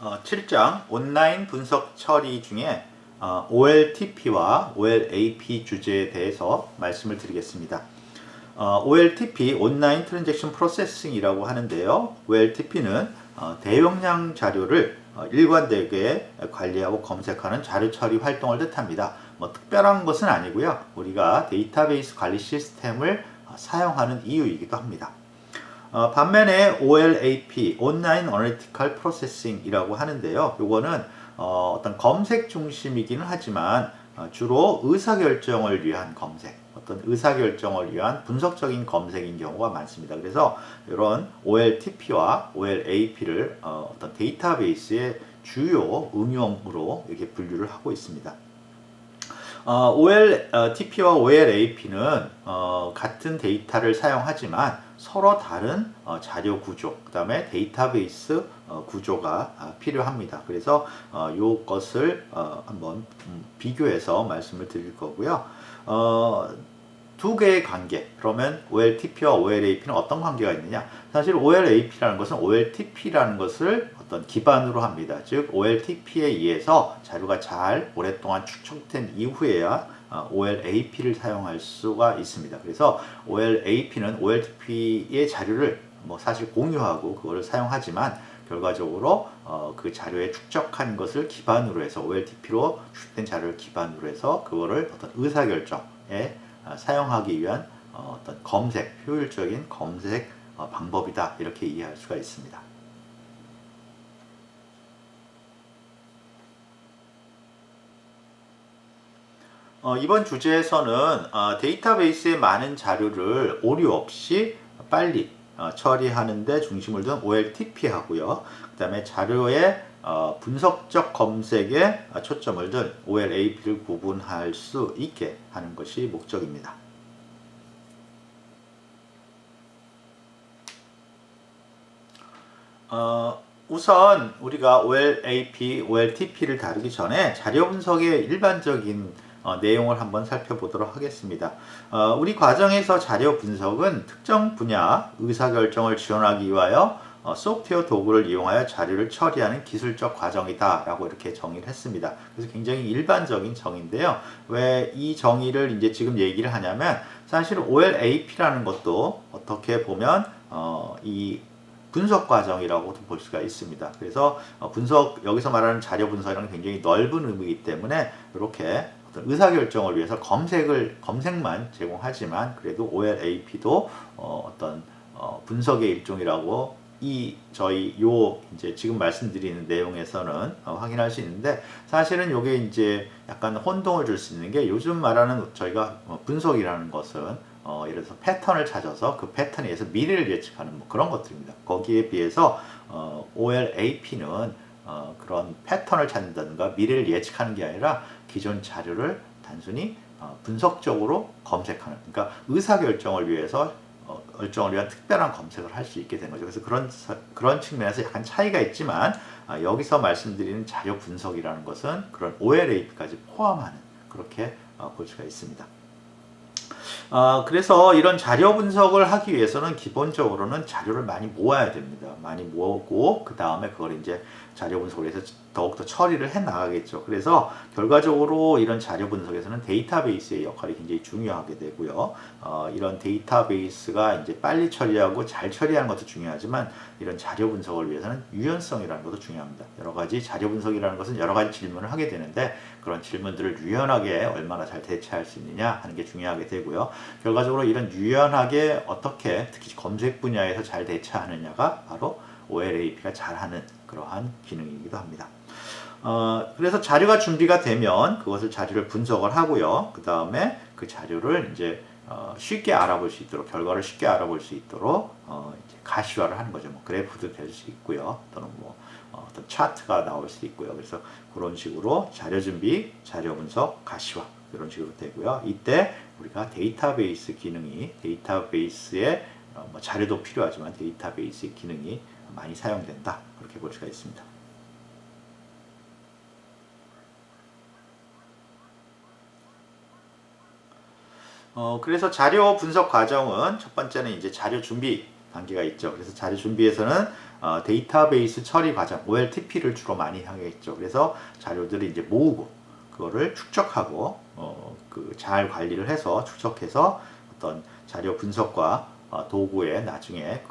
7장 온라인 분석 처리 중에 OLTP와 OLAP 주제에 대해서 말씀을 드리겠습니다. OLTP, 온라인 트랜잭션 프로세싱이라고 하는데요. OLTP는 대용량 자료를 일관되게 관리하고 검색하는 자료 처리 활동을 뜻합니다. 뭐 특별한 것은 아니고요. 우리가 데이터베이스 관리 시스템을 사용하는 이유이기도 합니다. 반면에 OLAP, 온라인 어널리티컬 프로세싱이라고 하는데요. 요거는 어떤 검색 중심이기는 하지만 주로 의사결정을 위한 검색, 어떤 의사결정을 위한 분석적인 검색인 경우가 많습니다. 그래서 이런 OLTP와 OLAP를 어떤 데이터베이스의 주요 응용으로 이렇게 분류를 하고 있습니다. OLTP와 OLAP는 같은 데이터를 사용하지만 서로 다른 자료 구조, 그 다음에 데이터베이스 구조가 필요합니다. 그래서 이것을 한번 비교해서 말씀을 드릴 거고요. 두 개의 관계, 그러면 OLTP와 OLAP는 어떤 관계가 있느냐? 사실 OLAP라는 것은 OLTP라는 것을 어떤 기반으로 합니다. 즉 OLTP에 의해서 자료가 잘 오랫동안 축적된 이후에야 OLAP를 사용할 수가 있습니다. 그래서 OLAP는 OLTP의 자료를 사실 공유하고 그거를 사용하지만 결과적으로 그 자료에 축적한 것을 기반으로 해서 OLTP로 축적된 자료를 기반으로 해서 그거를 어떤 의사결정에 사용하기 위한 어떤 검색, 효율적인 검색 방법이다, 이렇게 이해할 수가 있습니다. 이번 주제에서는 데이터베이스에 많은 자료를 오류 없이 빨리 처리하는 데 중심을 둔 OLTP 하고요. 그 다음에 자료의 분석적 검색에 초점을 둔 OLAP를 구분할 수 있게 하는 것이 목적입니다. 우선 우리가 OLAP, OLTP를 다루기 전에 자료 분석의 일반적인 내용을 한번 살펴보도록 하겠습니다. 우리 과정에서 자료 분석은 특정 분야 의사결정을 지원하기 위하여 소프트웨어 도구를 이용하여 자료를 처리하는 기술적 과정이다 라고 이렇게 정의를 했습니다. 그래서 굉장히 일반적인 정의인데요. 왜 이 정의를 이제 지금 얘기를 하냐면 사실 OLAP라는 것도 어떻게 보면 이 분석 과정이라고도 볼 수가 있습니다. 그래서 여기서 말하는 자료 분석이라는 굉장히 넓은 의미이기 때문에 이렇게 어떤 의사결정을 위해서 검색만 제공하지만 그래도 OLAP도 어떤 분석의 일종이라고 저희 이제 지금 말씀드리는 내용에서는 확인할 수 있는데, 사실은 이게 이제 약간 혼동을 줄 수 있는 게, 요즘 말하는 저희가 분석이라는 것은 예를 들어서 패턴을 찾아서 그 패턴에 의해서 미래를 예측하는 그런 것들입니다. 거기에 비해서 OLAP는 그런 패턴을 찾는다든가 미래를 예측하는 게 아니라 기존 자료를 단순히 분석적으로 검색하는, 그러니까 의사결정을 위해서 결정을 위한 특별한 검색을 할 수 있게 된 거죠. 그래서 그런 측면에서 약간 차이가 있지만 여기서 말씀드리는 자료 분석이라는 것은 그런 OLAP까지 포함하는, 그렇게 볼 수가 있습니다. 그래서 이런 자료 분석을 하기 위해서는 기본적으로는 자료를 많이 모아야 됩니다. 많이 모으고 그 다음에 그걸 이제 자료 분석을 해서 더욱더 처리를 해 나가겠죠. 그래서 결과적으로 이런 자료 분석에서는 데이터베이스의 역할이 굉장히 중요하게 되고요. 이런 데이터베이스가 이제 빨리 처리하고 잘 처리하는 것도 중요하지만 이런 자료 분석을 위해서는 유연성이라는 것도 중요합니다. 여러 가지 자료 분석이라는 것은 여러 가지 질문을 하게 되는데 그런 질문들을 유연하게 얼마나 잘 대처할 수 있느냐 하는 게 중요하게 되고요. 결과적으로 이런 유연하게 어떻게 특히 검색 분야에서 잘 대처하느냐가 바로 OLAP가 잘하는 그러한 기능이기도 합니다. 그래서 자료가 준비가 되면 그것을 자료를 분석을 하고요. 그 다음에 그 자료를 이제 쉽게 알아볼 수 있도록, 결과를 쉽게 알아볼 수 있도록 이제 가시화를 하는 거죠. 그래프도 될 수 있고요. 또는 어떤 차트가 나올 수 있고요. 그래서 그런 식으로 자료 준비, 자료 분석, 가시화 이런 식으로 되고요. 이때 우리가 데이터베이스 기능이, 데이터베이스에 자료도 필요하지만 데이터베이스 기능이 많이 사용된다, 그렇게 볼 수가 있습니다. 그래서 자료 분석 과정은 첫 번째는 이제 자료 준비 단계가 있죠. 그래서 자료 준비에서는 데이터베이스 처리 과정 OLTP를 주로 많이 하겠죠. 그래서 자료들을 이제 모으고 그거를 축적하고 잘 관리를 해서 축적해서 어떤 자료 분석과 도구에 나중에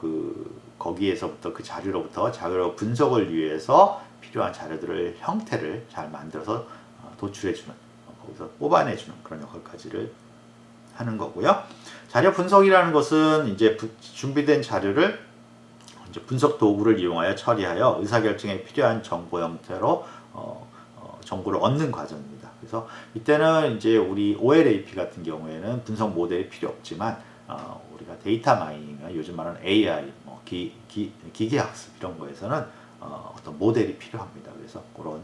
거기에서부터 그 자료로부터 자료 분석을 위해서 필요한 자료들을 형태를 잘 만들어서 도출해주는 거기서 뽑아내주는 그런 역할까지를 하는 거고요. 자료 분석이라는 것은 이제 준비된 자료를 이제 분석 도구를 이용하여 처리하여 의사결정에 필요한 정보 형태로 정보를 얻는 과정입니다. 그래서 이때는 이제 우리 OLAP 같은 경우에는 분석 모델이 필요 없지만 우리가 데이터 마이닝이나 요즘 말하는 AI, 기계학습 이런 거에서는 어떤 모델이 필요합니다. 그래서 그런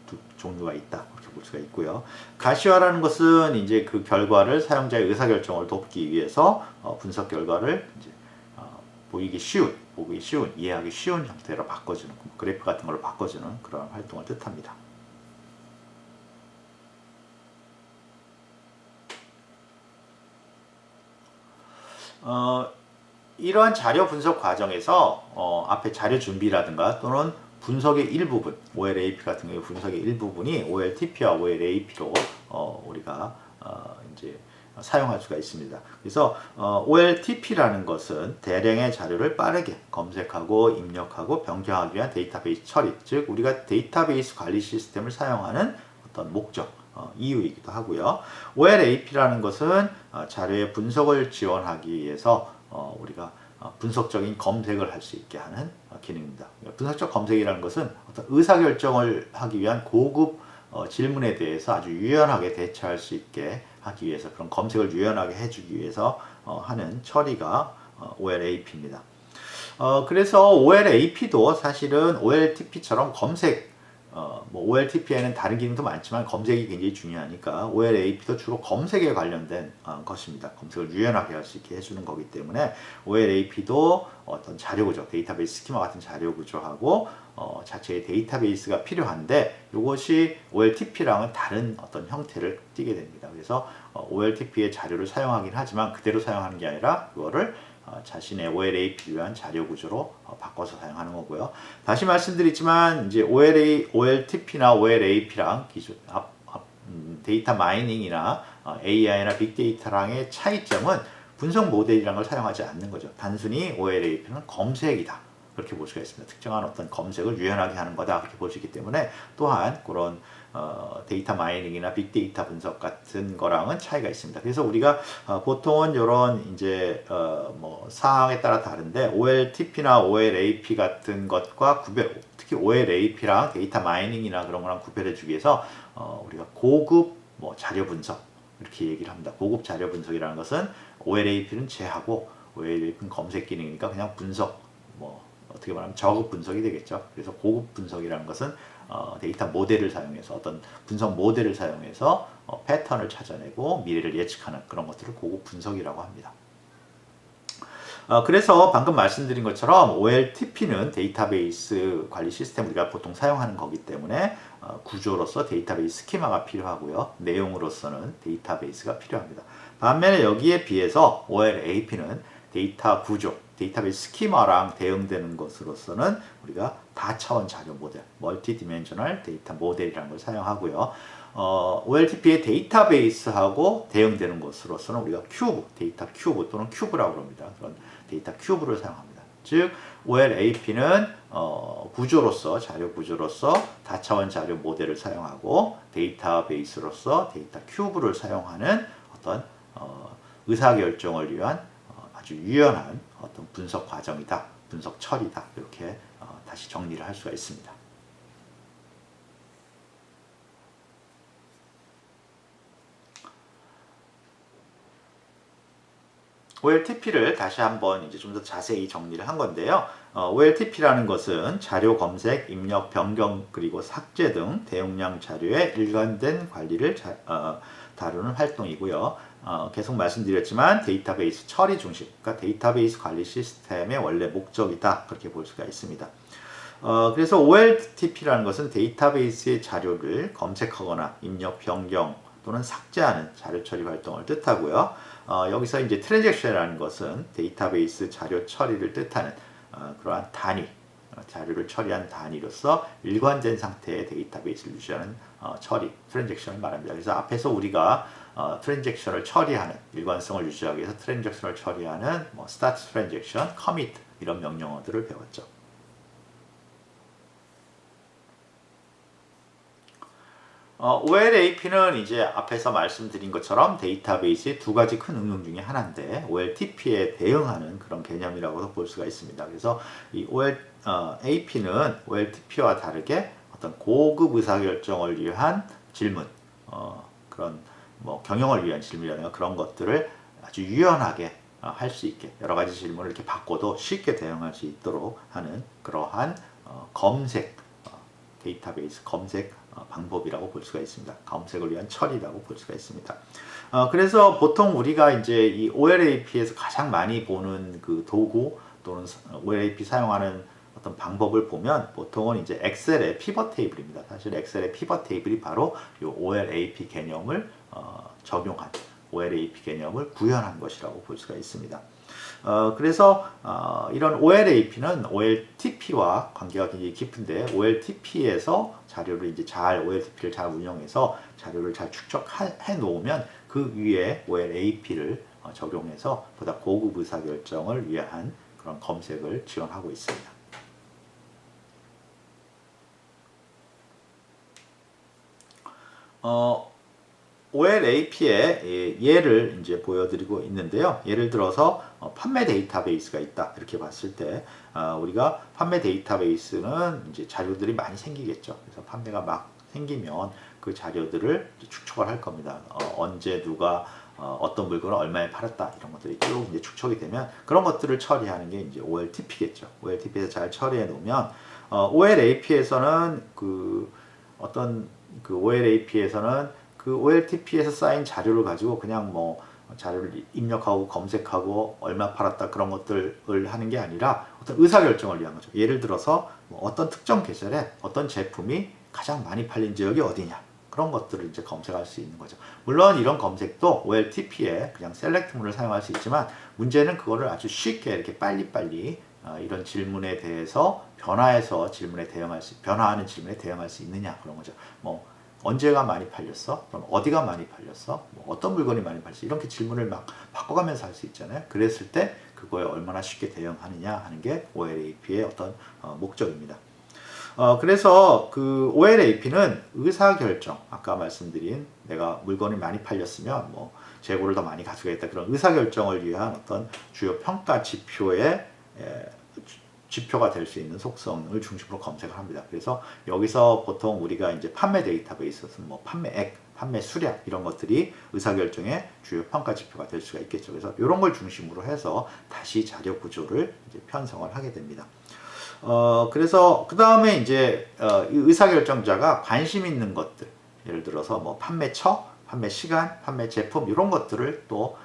두 종류가 있다 그렇게 볼 수가 있고요. 가시화라는 것은 이제 그 결과를 사용자의 의사결정을 돕기 위해서 분석 결과를 이제 보기 쉬운, 이해하기 쉬운 형태로 바꿔주는 그래프 같은 걸로 바꿔주는 그런 활동을 뜻합니다. 이러한 자료 분석 과정에서 앞에 자료 준비라든가 또는 분석의 일부분, OLAP 같은 경우 분석의 일부분이 OLTP와 OLAP로 우리가 이제 사용할 수가 있습니다. 그래서 OLTP라는 것은 대량의 자료를 빠르게 검색하고 입력하고 변경하기 위한 데이터베이스 처리, 즉 우리가 데이터베이스 관리 시스템을 사용하는 어떤 목적, 이유이기도 하고요. OLAP라는 것은 자료의 분석을 지원하기 위해서 우리가 분석적인 검색을 할 수 있게 하는 기능입니다. 분석적 검색이라는 것은 어떤 의사결정을 하기 위한 고급 질문에 대해서 아주 유연하게 대처할 수 있게 하기 위해서 그런 검색을 유연하게 해주기 위해서 하는 처리가 OLAP입니다. 그래서 OLAP도 사실은 OLTP처럼 검색 OLTP에는 다른 기능도 많지만 검색이 굉장히 중요하니까 OLAP도 주로 검색에 관련된 것입니다. 검색을 유연하게 할 수 있게 해주는 거기 때문에 OLAP도 어떤 자료 구조, 데이터베이스 스키마 같은 자료 구조하고 자체의 데이터베이스가 필요한데 이것이 OLTP랑은 다른 어떤 형태를 띠게 됩니다. 그래서 OLTP의 자료를 사용하긴 하지만 그대로 사용하는 게 아니라 그거를 자신의 OLAP 위한 자료 구조로 바꿔서 사용하는 거고요. 다시 말씀드리지만 이제 OLTP나 OLAP랑 데이터 마이닝이나 AI나 빅데이터랑의 차이점은 분석 모델이라는 걸 사용하지 않는 거죠. 단순히 OLAP는 검색이다. 그렇게 볼 수가 있습니다. 특정한 어떤 검색을 유연하게 하는 거다. 그렇게 볼 수 있기 때문에 또한 그런 데이터 마이닝이나 빅데이터 분석 같은 거랑은 차이가 있습니다. 그래서 우리가 보통은 이런 이제 사항에 따라 다른데 OLTP나 OLAP 같은 것과 특히 OLAP랑 데이터 마이닝이나 그런 거랑 구별해주기 위해서 우리가 고급 자료 분석 이렇게 얘기를 합니다. 고급 자료 분석이라는 것은 OLAP는 제하고 OLAP는 검색 기능이니까 그냥 분석 어떻게 말하면 저급 분석이 되겠죠. 그래서 고급 분석이라는 것은 데이터 모델을 사용해서 어떤 분석 모델을 사용해서 패턴을 찾아내고 미래를 예측하는 그런 것들을 고급 분석이라고 합니다. 그래서 방금 말씀드린 것처럼 OLTP는 데이터베이스 관리 시스템 우리가 보통 사용하는 거기 때문에 구조로서 데이터베이스 스키마가 필요하고요. 내용으로서는 데이터베이스가 필요합니다. 반면에 여기에 비해서 OLAP는 데이터 구조, 데이터베이스 스키마랑 대응되는 것으로서는 우리가 다차원 자료 모델, 멀티 디멘셔널 데이터 모델이라는 걸 사용하고요. OLTP의 데이터베이스하고 대응되는 것으로서는 우리가 큐브, 데이터 큐브 또는 큐브라고 합니다. 그런 데이터 큐브를 사용합니다. 즉 OLAP는 구조로서 자료 구조로서 다차원 자료 모델을 사용하고 데이터베이스로서 데이터 큐브를 사용하는 어떤 의사결정을 위한 아주 유연한 어떤 분석 과정이다, 분석 처리다 이렇게 다시 정리를 할 수가 있습니다. OLTP를 다시 한번 이제 좀 더 자세히 정리를 한 건데요. OLTP라는 것은 자료 검색, 입력, 변경 그리고 삭제 등 대용량 자료의 일관된 관리를 다루는 활동이고요. 계속 말씀드렸지만 데이터베이스 처리 중심, 그러니까 데이터베이스 관리 시스템의 원래 목적이다 그렇게 볼 수가 있습니다. 그래서 OLTP라는 것은 데이터베이스의 자료를 검색하거나 입력, 변경 또는 삭제하는 자료 처리 활동을 뜻하고요. 여기서 이제 트랜잭션이라는 것은 데이터베이스 자료 처리를 뜻하는 그러한 단위, 자료를 처리한 단위로서 일관된 상태의 데이터베이스를 유지하는 처리, 트랜잭션을 말합니다. 그래서 앞에서 우리가 트랜잭션을 처리하는, 일관성을 유지하기 위해서 트랜잭션을 처리하는 start transaction, commit 이런 명령어들을 배웠죠. OLAP는 이제 앞에서 말씀드린 것처럼 데이터베이스의 두 가지 큰 응용 중에 하나인데 OLTP에 대응하는 그런 개념이라고도 볼 수가 있습니다. 그래서 이 OLAP는 OLTP와 다르게 어떤 고급 의사결정을 위한 질문, 그런 경영을 위한 질문이라든가 그런 것들을 아주 유연하게 할 수 있게 여러 가지 질문을 이렇게 바꿔도 쉽게 대응할 수 있도록 하는 그러한 검색, 데이터베이스 검색 방법이라고 볼 수가 있습니다. 검색을 위한 처리라고 볼 수가 있습니다. 그래서 보통 우리가 이제 이 OLAP에서 가장 많이 보는 그 도구 또는 OLAP 사용하는 어떤 방법을 보면 보통은 이제 엑셀의 피벗 테이블입니다. 사실 엑셀의 피벗 테이블이 바로 이 OLAP 개념을 적용한 OLAP 개념을 구현한 것이라고 볼 수가 있습니다. 그래서 이런 OLAP는 OLTP와 관계가 굉장히 깊은데 OLTP에서 자료를 이제 OLTP를 잘 운영해서 자료를 잘 축적해 놓으면 그 위에 OLAP를 적용해서 보다 고급 의사결정을 위한 그런 검색을 지원하고 있습니다. OLAP의 예를 이제 보여드리고 있는데요. 예를 들어서 판매 데이터베이스가 있다 이렇게 봤을 때 우리가 판매 데이터베이스는 이제 자료들이 많이 생기겠죠. 그래서 판매가 막 생기면 그 자료들을 축적을 할 겁니다. 언제 누가 어떤 물건을 얼마에 팔았다 이런 것들이 쭉 이제 축적이 되면 그런 것들을 처리하는 게 이제 OLTP겠죠. OLTP에서 잘 처리해 놓으면 OLAP에서는 OLAP에서는 그 OLTP에서 쌓인 자료를 가지고 그냥 자료를 입력하고 검색하고 얼마 팔았다 그런 것들을 하는 게 아니라 어떤 의사결정을 위한 거죠. 예를 들어서 어떤 특정 계절에 어떤 제품이 가장 많이 팔린 지역이 어디냐 그런 것들을 이제 검색할 수 있는 거죠. 물론 이런 검색도 OLTP에 그냥 셀렉트문을 사용할 수 있지만 문제는 그거를 아주 쉽게 이렇게 빨리빨리 이런 질문에 대해서 변화하는 질문에 대응할 수 있느냐 그런 거죠. 언제가 많이 팔렸어? 그럼 어디가 많이 팔렸어? 어떤 물건이 많이 팔렸어? 이렇게 질문을 막 바꿔가면서 할 수 있잖아요. 그랬을 때 그거에 얼마나 쉽게 대응하느냐 하는 게 OLAP의 어떤 목적입니다. 그래서 그 OLAP는 의사결정, 아까 말씀드린 내가 물건이 많이 팔렸으면 재고를 더 많이 가져가겠다 그런 의사결정을 위한 어떤 주요 평가 지표가 될 수 있는 속성을 중심으로 검색을 합니다. 그래서 여기서 보통 우리가 이제 판매 데이터베이스는 판매액, 판매 수량 이런 것들이 의사결정의 주요 평가 지표가 될 수가 있겠죠. 그래서 이런 걸 중심으로 해서 다시 자료 구조를 이제 편성을 하게 됩니다. 그래서 그 다음에 이제 이 의사결정자가 관심 있는 것들, 예를 들어서 판매처, 판매 시간, 판매 제품 이런 것들을 또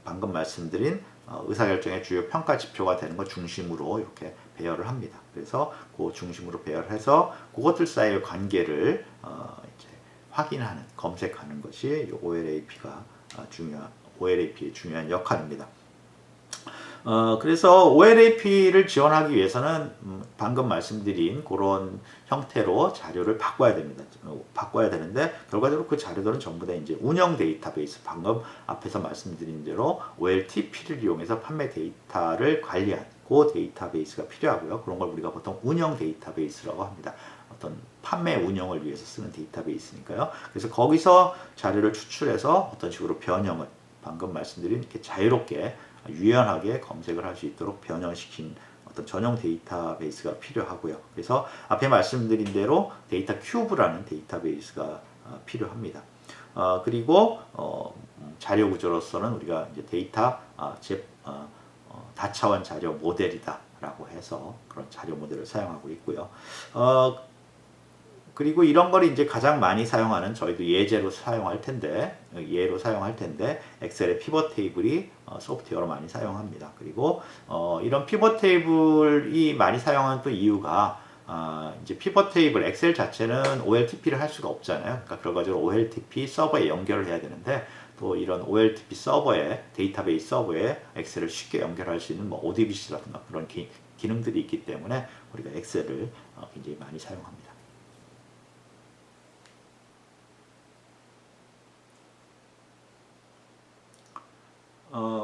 방금 말씀드린 의사결정의 주요 평가 지표가 되는 것 중심으로 이렇게 배열을 합니다. 그래서 그 중심으로 배열해서 그것들 사이의 관계를 이제 확인하는, 검색하는 것이 OLAP의 중요한 역할입니다. 그래서 OLAP를 지원하기 위해서는 방금 말씀드린 그런 형태로 자료를 바꿔야 됩니다. 바꿔야 되는데 결과적으로 그 자료들은 전부 다 이제 운영 데이터베이스, 방금 앞에서 말씀드린 대로 OLTP를 이용해서 판매 데이터를 관리한 그 데이터베이스가 필요하고요. 그런 걸 우리가 보통 운영 데이터베이스라고 합니다. 어떤 판매 운영을 위해서 쓰는 데이터베이스니까요. 그래서 거기서 자료를 추출해서 어떤 식으로 변형을 방금 말씀드린 이렇게 자유롭게 유연하게 검색을 할 수 있도록 변형시킨 어떤 전용 데이터베이스가 필요하고요. 그래서 앞에 말씀드린 대로 데이터 큐브라는 데이터베이스가 필요합니다. 그리고 자료 구조로서는 우리가 이제 데이터 다차원 자료 모델이다라고 해서 그런 자료 모델을 사용하고 있고요. 그리고 이런 걸 이제 가장 많이 사용하는 저희도 예로 사용할 텐데 엑셀의 피벗 테이블이 소프트웨어로 많이 사용합니다. 그리고 이런 피벗 테이블이 많이 사용하는 또 이유가 이제 피벗 테이블 엑셀 자체는 OLTP를 할 수가 없잖아요. 그러니까 결과적으로 OLTP 서버에 연결을 해야 되는데 또 이런 OLTP 서버에 데이터베이스 서버에 엑셀을 쉽게 연결할 수 있는 뭐 ODBC라든가 그런 기능들이 있기 때문에 우리가 엑셀을 굉장히 많이 사용합니다.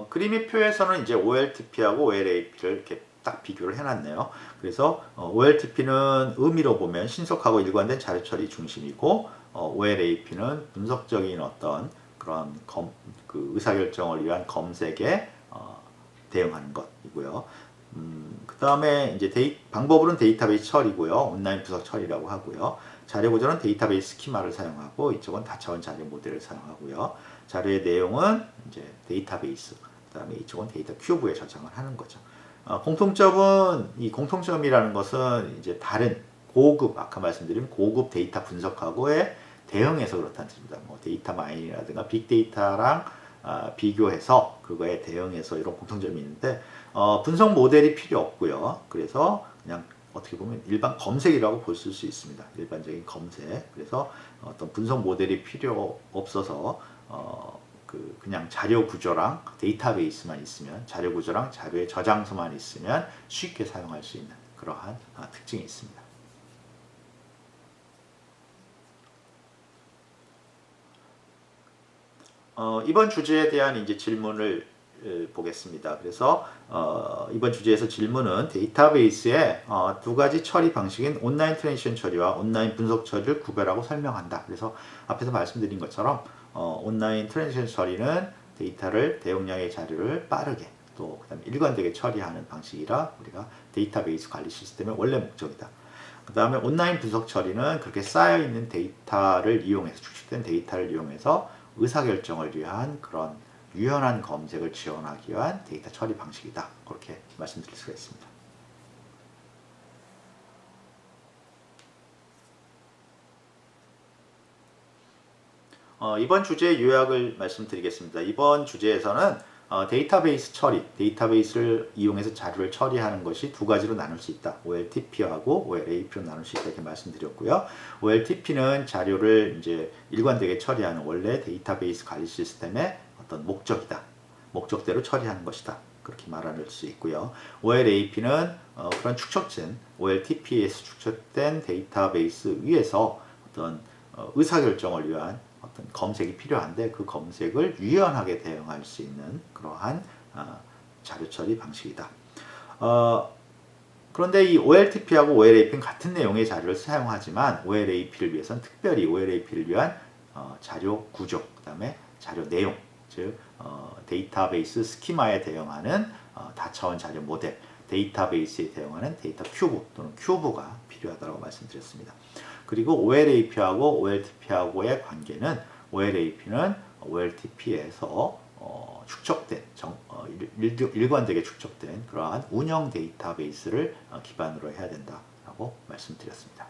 그림의 표에서는 이제 OLTP하고 OLAP를 이렇게 딱 비교를 해놨네요. 그래서 OLTP는 의미로 보면 신속하고 일관된 자료 처리 중심이고 OLAP는 분석적인 어떤 그런 그 의사결정을 위한 검색에 대응하는 것이고요. 그 다음에 이제 방법으로는 데이터베이스 처리고요. 온라인 분석 처리라고 하고요. 자료 구조는 데이터베이스 스키마를 사용하고 이쪽은 다차원 자료 모델을 사용하고요. 자료의 내용은 이제 데이터베이스, 그 다음에 이쪽은 데이터 큐브에 저장을 하는 거죠. 공통점은 이 공통점이라는 것은 이제 다른 고급 아까 말씀드린 고급 데이터 분석하고의 대응해서 그렇다는 뜻입니다. 뭐 데이터 마이닝이라든가 빅데이터랑 비교해서 그거에 대응해서 이런 공통점이 있는데 분석 모델이 필요 없고요. 그래서 그냥 어떻게 보면 일반 검색이라고 볼 수 있습니다. 일반적인 검색. 그래서 어떤 분석 모델이 필요 없어서 그냥 자료 구조랑 데이터베이스만 있으면 자료 구조랑 자료의 저장소만 있으면 쉽게 사용할 수 있는 그러한 특징이 있습니다. 이번 주제에 대한 이제 질문을 보겠습니다. 그래서 이번 주제에서 질문은 데이터베이스의 두 가지 처리 방식인 온라인 트랜지션 처리와 온라인 분석 처리를 구별하고 설명한다. 그래서 앞에서 말씀드린 것처럼 온라인 트랜지션 처리는 데이터를 대용량의 자료를 빠르게 또 그다음에 일관되게 처리하는 방식이라 우리가 데이터베이스 관리 시스템의 원래 목적이다. 그 다음에 온라인 분석 처리는 그렇게 쌓여있는 데이터를 이용해서 축적된 데이터를 이용해서 의사결정을 위한 그런 유연한 검색을 지원하기 위한 데이터 처리 방식이다. 그렇게 말씀드릴 수가 있습니다. 이번 주제 요약을 말씀드리겠습니다. 이번 주제에서는 데이터베이스 처리, 데이터베이스를 이용해서 자료를 처리하는 것이 두 가지로 나눌 수 있다. OLTP하고 OLAP로 나눌 수 있다 이렇게 말씀드렸고요. OLTP는 자료를 이제 일관되게 처리하는 원래 데이터베이스 관리 시스템의 어떤 목적이다. 목적대로 처리하는 것이다. 그렇게 말할 수 있고요. OLAP는 그런 축적된 OLTP에서 축적된 데이터베이스 위에서 어떤 의사결정을 위한 어떤 검색이 필요한데 그 검색을 유연하게 대응할 수 있는 그러한 자료 처리 방식이다. 그런데 이 OLTP하고 OLAP는 같은 내용의 자료를 사용하지만 OLAP를 위해서는 특별히 OLAP를 위한 자료 구조, 그 다음에 자료 내용, 즉 데이터베이스 스키마에 대응하는 다차원 자료 모델, 데이터베이스에 대응하는 데이터 큐브 또는 큐브가 필요하다고 말씀드렸습니다. 그리고 OLAP하고 OLTP하고의 관계는 OLAP는 OLTP에서 축적된 일관되게 축적된 그러한 운영 데이터베이스를 기반으로 해야 된다라고 말씀드렸습니다.